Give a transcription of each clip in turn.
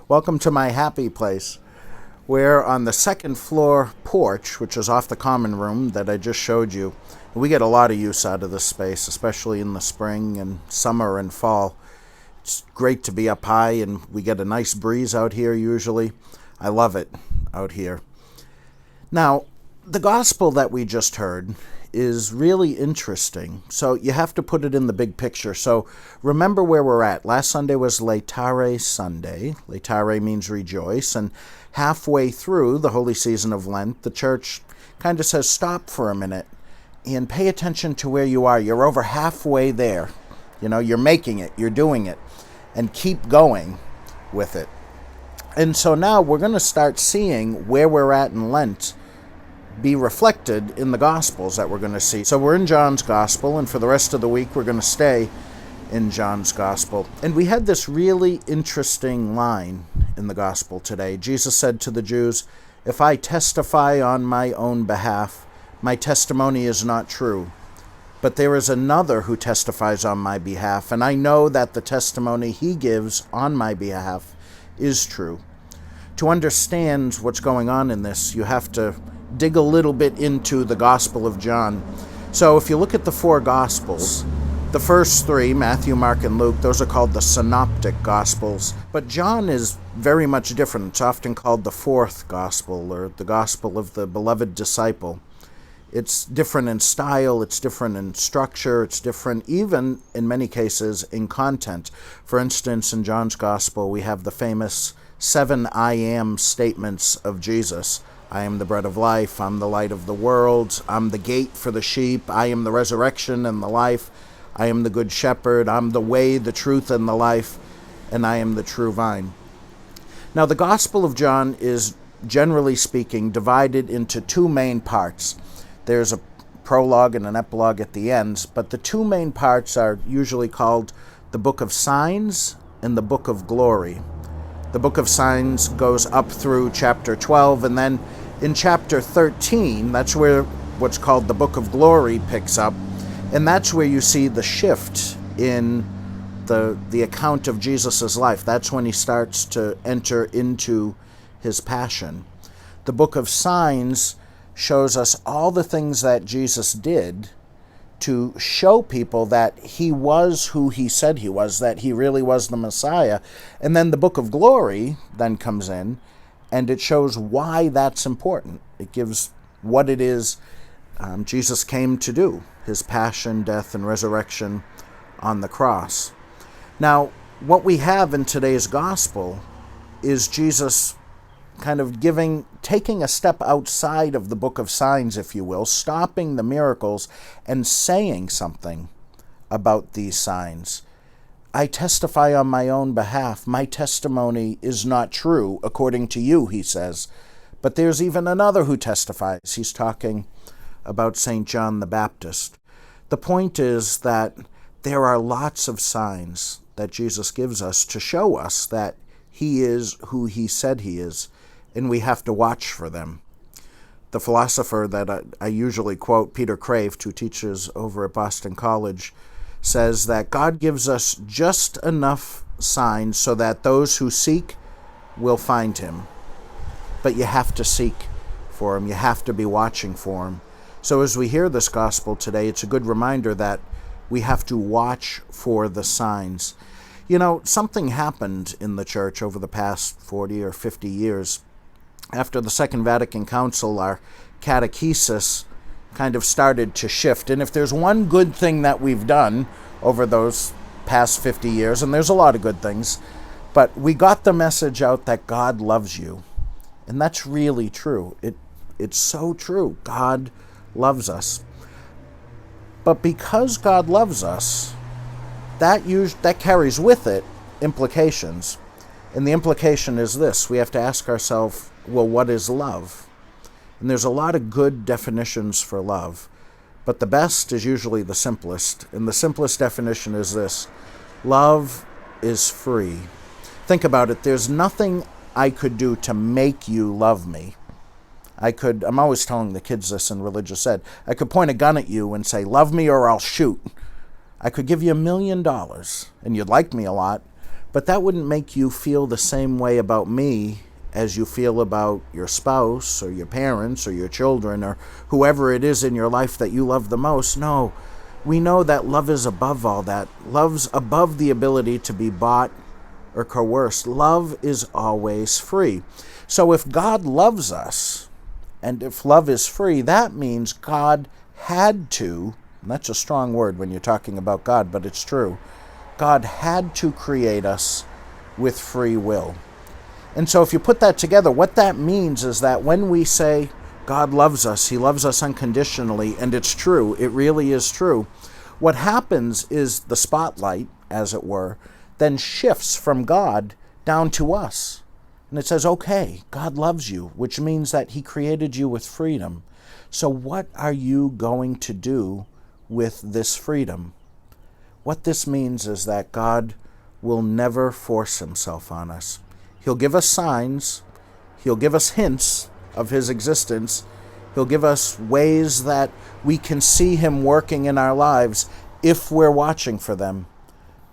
Welcome to my happy place. We're on the second floor porch, which is off the common room that I just showed you. We get a lot of use out of this space, especially in the spring and summer and fall. It's great to be up high, and we get a nice breeze out here usually. I love it out here. Now, the gospel that we just heard is really interesting. So you have to put it in the big picture. So remember where we're at. Last Sunday was Laetare Sunday. Laetare means rejoice. And halfway through the holy season of Lent, the church kind of says, stop for a minute and pay attention to where you are. You're over halfway there. You're making it. You're doing it. And keep going with it. And so now we're going to start seeing where we're at in Lent be reflected in the Gospels that we're going to see. So we're in John's Gospel, and for the rest of the week we're going to stay in John's Gospel. And we had this really interesting line in the Gospel today. Jesus said to the Jews, "If I testify on my own behalf, my testimony is not true. But there is another who testifies on my behalf, and I know that the testimony he gives on my behalf is true." To understand what's going on in this, you have to dig a little bit into the Gospel of John. So if you look at the four Gospels, the first three, Matthew, Mark, and Luke, those are called the Synoptic Gospels. But John is very much different. It's often called the fourth Gospel, or the Gospel of the beloved disciple. It's different in style, it's different in structure, it's different even, in many cases, in content. For instance, in John's Gospel, we have the famous 7 I am statements of Jesus. I am the bread of life, I'm the light of the world, I'm the gate for the sheep, I am the resurrection and the life, I am the good shepherd, I'm the way, the truth, and the life, and I am the true vine. Now, the Gospel of John is, generally speaking, divided into two main parts. There's a prologue and an epilogue at the end, but the two main parts are usually called the Book of Signs and the Book of Glory. The Book of Signs goes up through chapter 12, and then in chapter 13, that's where what's called the Book of Glory picks up, and that's where you see the shift in the account of Jesus' life. That's when he starts to enter into his passion. The Book of Signs shows us all the things that Jesus did to show people that he was who he said he was, that he really was the Messiah. And then the Book of Glory then comes in, and it shows why that's important. It gives what it is Jesus came to do, his passion, death, and resurrection on the cross. Now, what we have in today's gospel is Jesus kind of taking a step outside of the Book of Signs, if you will, stopping the miracles and saying something about these signs. I testify on my own behalf. My testimony is not true, according to you, he says. But there's even another who testifies. He's talking about St. John the Baptist. The point is that there are lots of signs that Jesus gives us to show us that he is who he said he is, and we have to watch for them. The philosopher that I usually quote, Peter Kraft, who teaches over at Boston College, says that God gives us just enough signs so that those who seek will find him. But you have to seek for him. You have to be watching for him. So as we hear this gospel today, it's a good reminder that we have to watch for the signs. Something happened in the church over the past 40 or 50 years. After the Second Vatican Council, our catechesis kind of started to shift. And if there's one good thing that we've done over those past 50 years, and there's a lot of good things, but we got the message out that God loves you. And that's really true. It's so true. God loves us. But because God loves us, that carries with it implications. And the implication is this: we have to ask ourselves, well, what is love? And there's a lot of good definitions for love, but the best is usually the simplest. And the simplest definition is this: love is free. Think about it. There's nothing I could do to make you love me. I'm always telling the kids this in religious ed. I could point a gun at you and say, love me or I'll shoot. I could give you $1 million, and you'd like me a lot, But that wouldn't make you feel the same way about me as you feel about your spouse or your parents or your children or whoever it is in your life that you love the most. No, we know that love is above all that. Love's above the ability to be bought or coerced. Love is always free. So if God loves us, and if love is free, that means God had to, and that's a strong word when you're talking about God, but it's true. God had to create us with free will. And so if you put that together, what that means is that when we say God loves us, He loves us unconditionally, and it's true, it really is true, what happens is the spotlight, as it were, then shifts from God down to us. And it says, okay, God loves you, which means that He created you with freedom. So what are you going to do with this freedom? What this means is that God will never force Himself on us. He'll give us signs. He'll give us hints of His existence. He'll give us ways that we can see Him working in our lives if we're watching for them.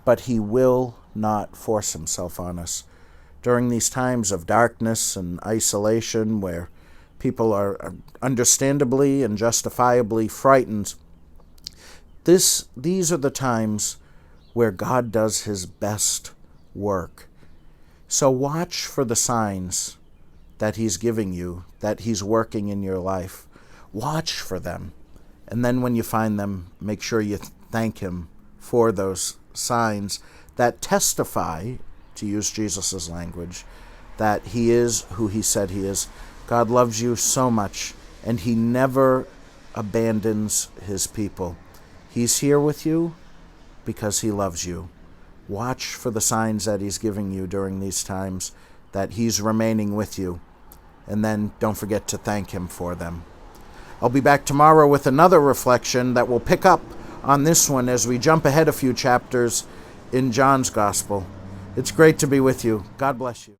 But He will not force Himself on us. During these times of darkness and isolation where people are understandably and justifiably frightened, these are the times where God does His best work. So watch for the signs that He's giving you, that He's working in your life. Watch for them. And then when you find them, make sure you thank Him for those signs that testify, to use Jesus' language, that He is who He said He is. God loves you so much, and He never abandons His people. He's here with you because He loves you. Watch for the signs that He's giving you during these times, that He's remaining with you. And then don't forget to thank Him for them. I'll be back tomorrow with another reflection that will pick up on this one as we jump ahead a few chapters in John's Gospel. It's great to be with you. God bless you.